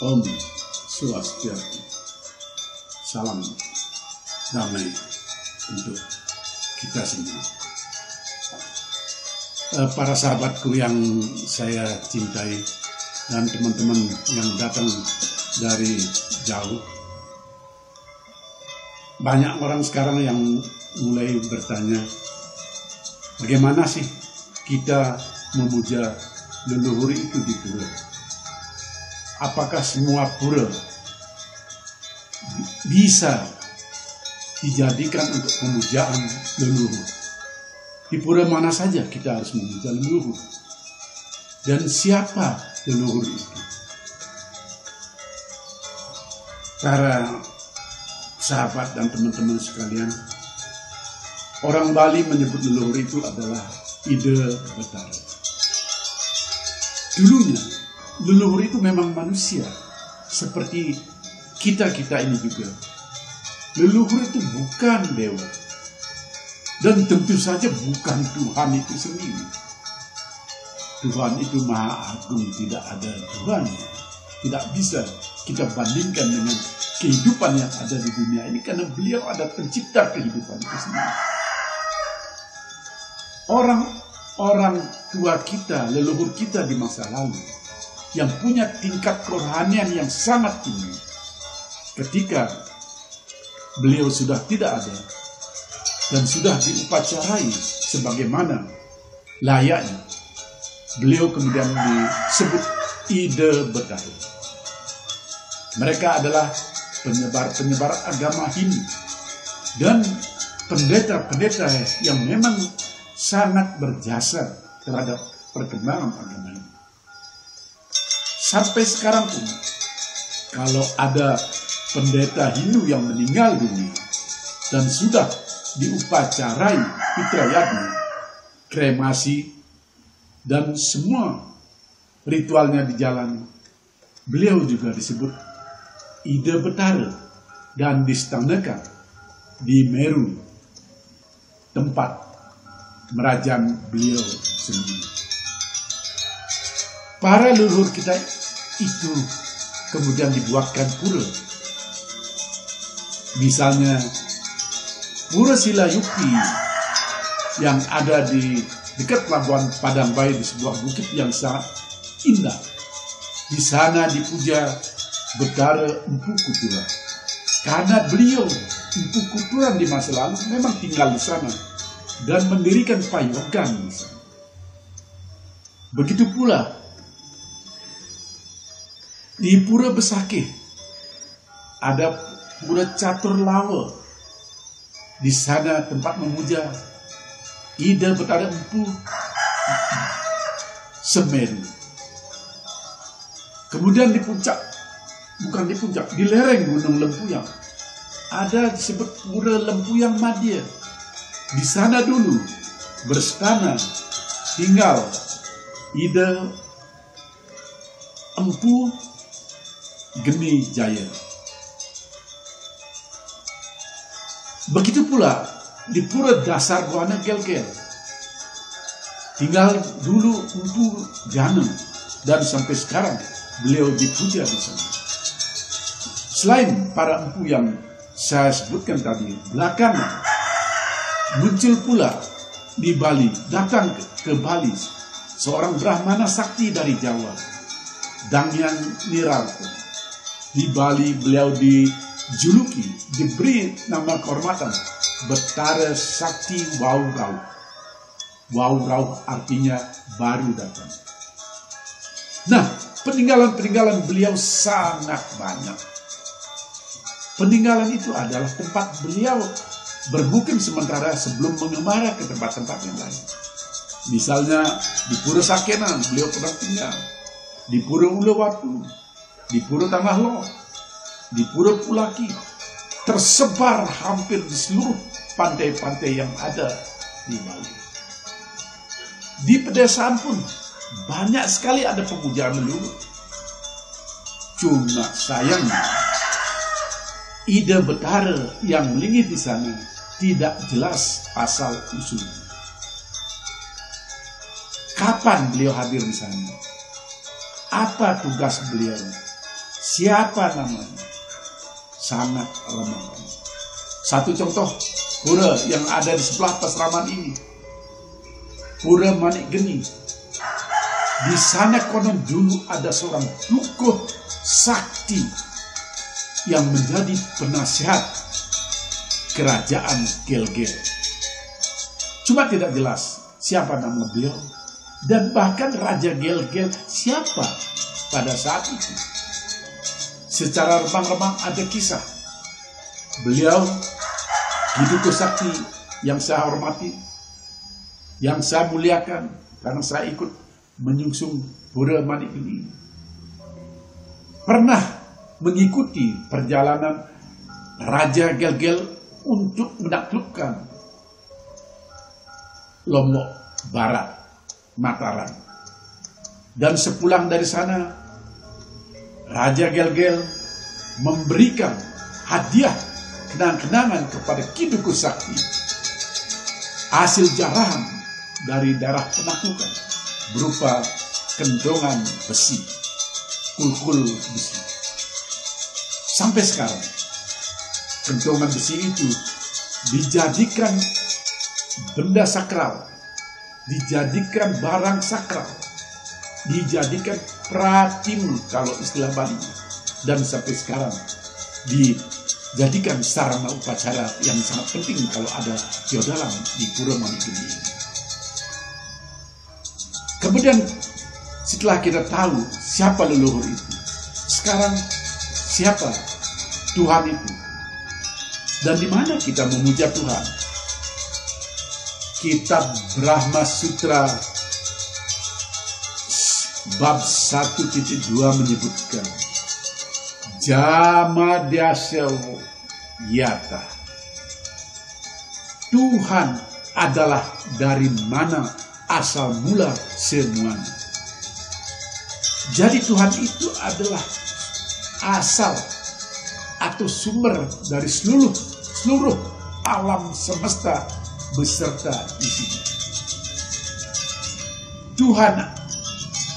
Om Swastiastu. Salam damai untuk kita semua. Para sahabatku yang saya cintai dan teman-teman yang datang dari jauh. Banyak orang sekarang yang mulai bertanya, bagaimana sih kita memuja leluhur itu di pura? Apakah semua pura bisa dijadikan untuk pemujaan leluhur? Di pura mana saja kita harus memuja leluhur. Dan siapa leluhur itu? Para sahabat dan teman-teman sekalian, orang Bali menyebut leluhur itu adalah Ida Betara. Dulunya, leluhur itu memang manusia, seperti kita-kita ini juga. Leluhur itu bukan dewa. Dan tentu saja bukan Tuhan itu sendiri. Tuhan itu Maha Agung, tidak ada Tuhan. Tidak bisa kita bandingkan dengan kehidupan yang ada di dunia ini, karena beliau ada pencipta kehidupan itu sendiri. Orang tua kita, leluhur kita di masa lalu, yang punya tingkat kerohanian yang sangat tinggi, ketika beliau sudah tidak ada dan sudah diupacarai sebagaimana layaknya, beliau kemudian disebut Ida Betara. Mereka adalah penyebar agama Hindu dan pendeta-pendeta yang memang sangat berjasa terhadap perkembangan agama ini. Sampai sekarang pun, kalau ada pendeta Hindu yang meninggal dunia dan sudah diupacarai fitrayatnya, kremasi, dan semua ritualnya dijalani, beliau juga disebut Ida Betara dan distanakan di Meru, tempat merajang beliau sendiri. Para leluhur kita itu kemudian dibuatkan pura. Misalnya Pura Silayukti yang ada di dekat pelabuhan Padang Bayi, di sebuah bukit yang sangat indah. Di sana dipuja Betara Empu Kuturan. Karena beliau Empu Kuturan di masa lalu memang tinggal di sana dan mendirikan payogan di sana. Begitu pula di Pura Besakih ada Pura Catur Lawa. Di sana tempat memuja Ida Betara Empu Semeru. Kemudian di lereng Gunung Lempuyang ada disebut Pura Lempuyang Madya. Di sana dulu berstana tinggal Ida Empu Geni Jaya. Begitu pula di Pura Dasar Buana Gel-Gel tinggal dulu Empu Ganem, dan sampai sekarang beliau dipuja di sana. Selain para empu yang saya sebutkan tadi, belakangan muncul pula di Bali, datang ke Bali seorang Brahmana sakti dari Jawa, Dangyan Nirarto. Di Bali beliau dijuluki, diberi nama kehormatan Betara Sakti Waurau. Waurau artinya baru datang. Nah, peninggalan-peninggalan beliau sangat banyak. Peninggalan itu adalah tempat beliau bermukim sementara sebelum mengemara ke tempat-tempat yang lain. Misalnya di Pura Sakenan beliau pernah tinggal, di Pura Ulewatu, di Pura Tanah Lo, di Pura Pulaki, tersebar hampir di seluruh pantai-pantai yang ada di Bali. Di pedesaan pun banyak sekali ada pemujaan leluhur. Cuma sayangnya Ida Betara yang melingit di sana tidak jelas asal usulnya. Kapan beliau hadir di sana? Apa tugas beliau? Siapa namanya? Sangat ramah. Satu contoh pura yang ada di sebelah Pasraman ini, Pura Manik Geni. Di sana konon dulu ada seorang dukuh sakti yang menjadi penasihat kerajaan Gel-Gel. Cuma tidak jelas siapa nama beliau dan bahkan Raja Gel-Gel siapa pada saat itu. Secara remang-remang ada kisah beliau dukuh sakti yang saya hormati, yang saya muliakan karena saya ikut menyungsung Pura Manik Geni, pernah mengikuti perjalanan Raja Gel-Gel untuk menaklukkan Lombok Barat, Mataram. Dan sepulang dari sana, Raja Gel-Gel memberikan hadiah kenang-kenangan kepada Ki Dukuh Sakti, hasil jarahan dari daerah penaklukan berupa kendongan besi, kulkul besi. Sampai sekarang, kendongan besi itu dijadikan benda sakral, dijadikan barang sakral, dijadikan pratim kalau istilah Bali, dan sampai sekarang dijadikan sarana upacara yang sangat penting kalau ada Tiodalam di Pura Manik Geni. Kemudian setelah kita tahu siapa leluhur itu, sekarang siapa Tuhan itu dan di mana kita memuja Tuhan? Kitab Brahma Sutra bab 1.2 menyebutkan Jamadyasewo Yata. Tuhan adalah dari mana asal mula semuanya. Jadi Tuhan itu adalah asal atau sumber dari seluruh alam semesta beserta isinya. Tuhan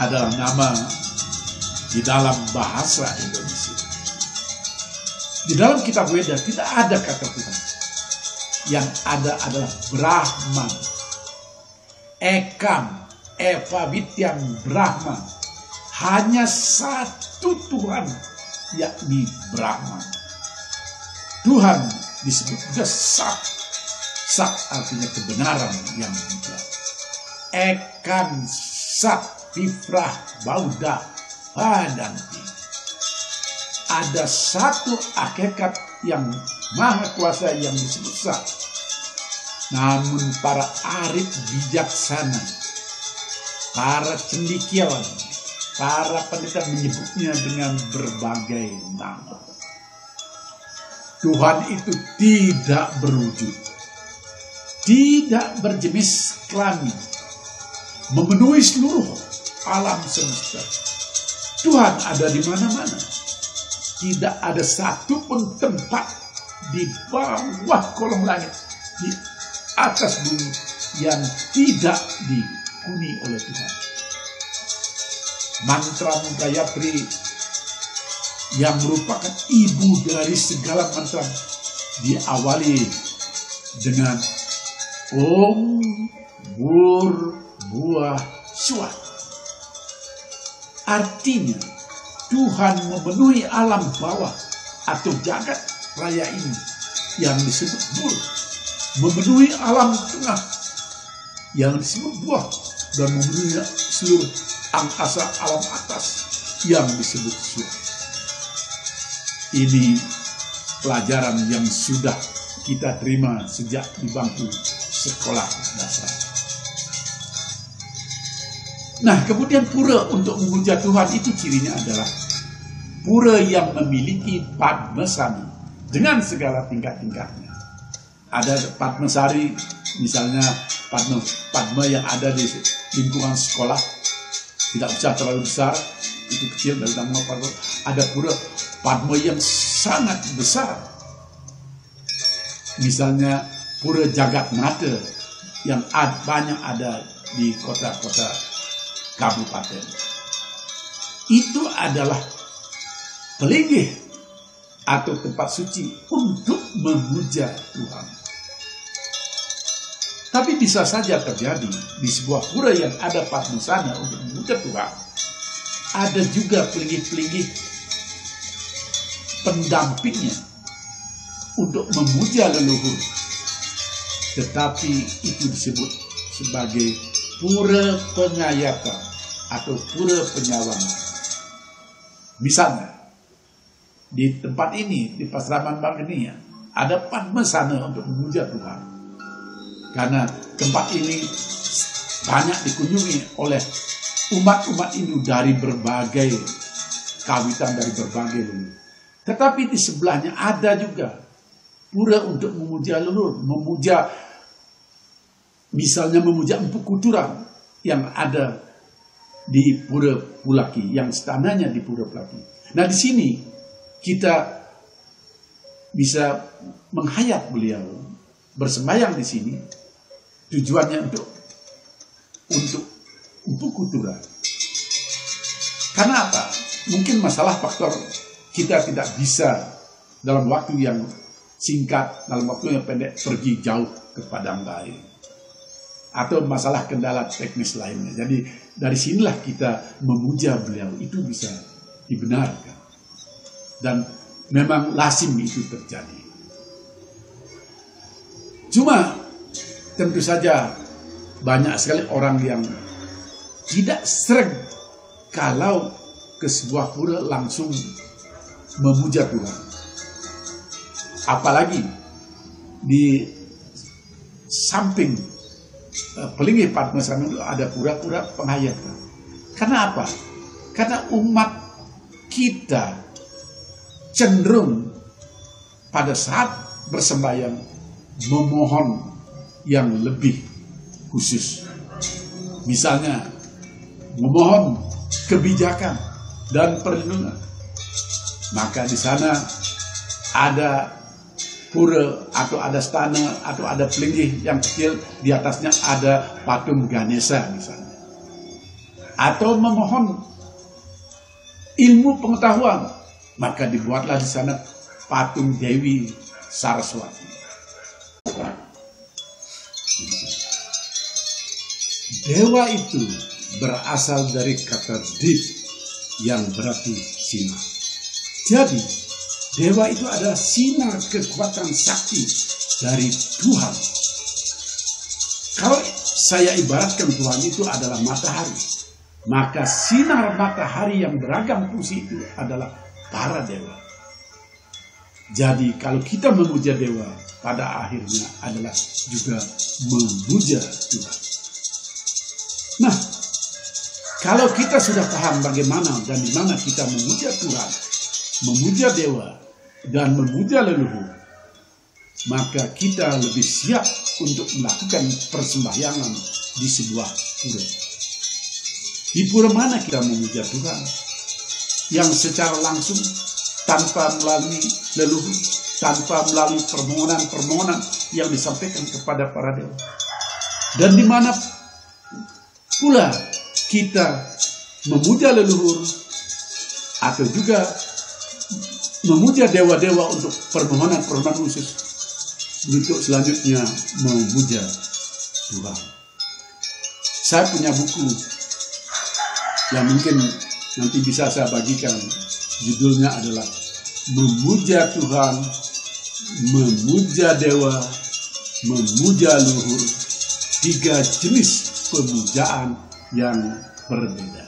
adalah nama di dalam bahasa Indonesia. Di dalam kitab Weda tidak ada kata Tuhan. Yang ada adalah Brahman, Ekam, Eva Vityam Brahman. Hanya satu Tuhan, yakni Brahman. Tuhan disebut juga Sat. Sat artinya kebenaran yang mutlak. Ekam Sat Viprah Bauda Padanti. Ada satu hakikat yang maha kuasa yang disebut Sat. Namun para arif bijaksana, para cendekiawan, para pendeta menyebutnya dengan berbagai nama. Tuhan itu tidak berwujud, tidak berjenis kelamin, memenuhi seluruh alam semesta. Tuhan ada di mana-mana. Tidak ada satupun tempat di bawah kolong langit, di atas bumi yang tidak dihuni oleh Tuhan. Mantra Gayatri yang merupakan ibu dari segala mantra diawali dengan Om Bur Buah Suat. Artinya Tuhan memenuhi alam bawah atau jagat raya ini yang disebut Bur, memenuhi alam tengah yang disebut Buah, dan memenuhi seluruh angkasa alam atas yang disebut Suat. Ini pelajaran yang sudah kita terima sejak di bangku sekolah dasar. Nah, kemudian pura untuk memuja Tuhan itu cirinya adalah pura yang memiliki Padmasari dengan segala tingkat-tingkatnya. Ada Padmasari, misalnya Padma yang ada di lingkungan sekolah, tidak usah terlalu besar, itu kecil dari nama Padma. Ada pura Padma yang sangat besar, misalnya pura Jagatnata yang banyak ada di kota-kota kabupaten. Itu adalah pelinggih atau tempat suci untuk memuja Tuhan. Tapi bisa saja terjadi di sebuah pura yang ada patung sana untuk memuja Tuhan, ada juga pelinggih-pelinggih pendampingnya untuk memuja leluhur. Tetapi itu disebut sebagai pura pengayatan atau pura penyawangan. Misalnya, di tempat ini, di Pasaman Bangenia, ada padmasana untuk memuja Tuhan. Karena tempat ini banyak dikunjungi oleh umat-umat Hindu dari berbagai kawitan, dari berbagai leluhur. Tetapi di sebelahnya ada juga pura untuk memuja leluhur, misalnya memuja Empu Kuturan yang ada di Pura Pulaki, yang istananya di Pura Pulaki. Nah, di sini kita bisa menghayat beliau bersembahyang di sini. Tujuannya untuk Empu Kuturan. Karena apa? Mungkin masalah faktor kita tidak bisa dalam waktu yang singkat, dalam waktu yang pendek pergi jauh ke padang lain, atau masalah kendala teknis lainnya. Jadi dari sinilah kita memuja beliau, itu bisa dibenarkan. Dan memang lazim itu terjadi. Cuma tentu saja banyak sekali orang yang tidak sering kalau ke sebuah pura langsung memuja Tuhan. Apalagi di samping pelinggih padmasana itu ada pura-pura penghayatan. Karena apa? Karena umat kita cenderung pada saat bersembahyang memohon yang lebih khusus. Misalnya memohon kebijakan dan perlindungan. Maka di sana ada pura atau ada stana atau ada pelinggih yang kecil, di atasnya ada patung Ganesha misalnya. Atau memohon ilmu pengetahuan, maka dibuatlah di sana patung Dewi Saraswati. Dewa itu berasal dari kata div yang berarti sinar. Jadi dewa itu adalah sinar kekuatan sakti dari Tuhan. Kalau saya ibaratkan Tuhan itu adalah matahari, maka sinar matahari yang beragam fungsi itu adalah para dewa. Jadi kalau kita memuja dewa, pada akhirnya adalah juga memuja Tuhan. Nah, kalau kita sudah paham bagaimana dan di mana kita memuja Tuhan, memuja dewa, dan memuja leluhur, maka kita lebih siap untuk melakukan persembahyangan di sebuah pura. Di pura mana kita memuja Tuhan? Yang secara langsung, tanpa melalui leluhur, tanpa melalui permohonan-permohonan yang disampaikan kepada para dewa. Dan di mana pula kita memuja leluhur atau juga memuja dewa-dewa untuk permohonan-permohonan khusus, untuk selanjutnya memuja Tuhan. Saya punya buku yang mungkin nanti bisa saya bagikan. Judulnya adalah Memuja Tuhan, Memuja Dewa, Memuja Leluhur, 3 jenis pemujaan yang berbeda.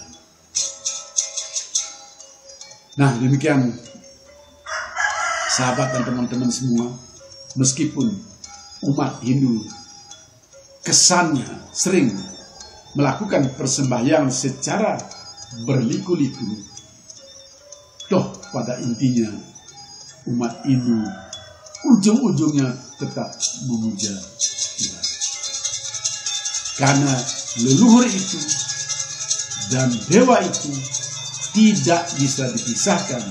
Nah, demikian sahabat dan teman-teman semua, meskipun umat Hindu kesannya sering melakukan persembahyangan secara berliku-liku, toh pada intinya umat Hindu ujung-ujungnya tetap memuja Tuhan. Karena leluhur itu dan dewa itu tidak bisa dipisahkan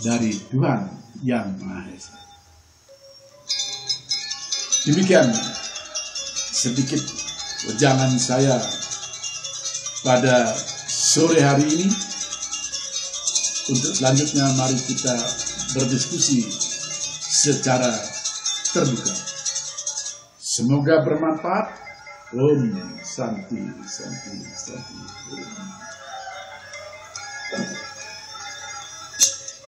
dari Tuhan Yang Maha Esa. Demikian sedikit wejangan saya pada sore hari ini. Untuk selanjutnya mari kita berdiskusi secara terbuka. Semoga bermanfaat. Om Santi Santi Santi.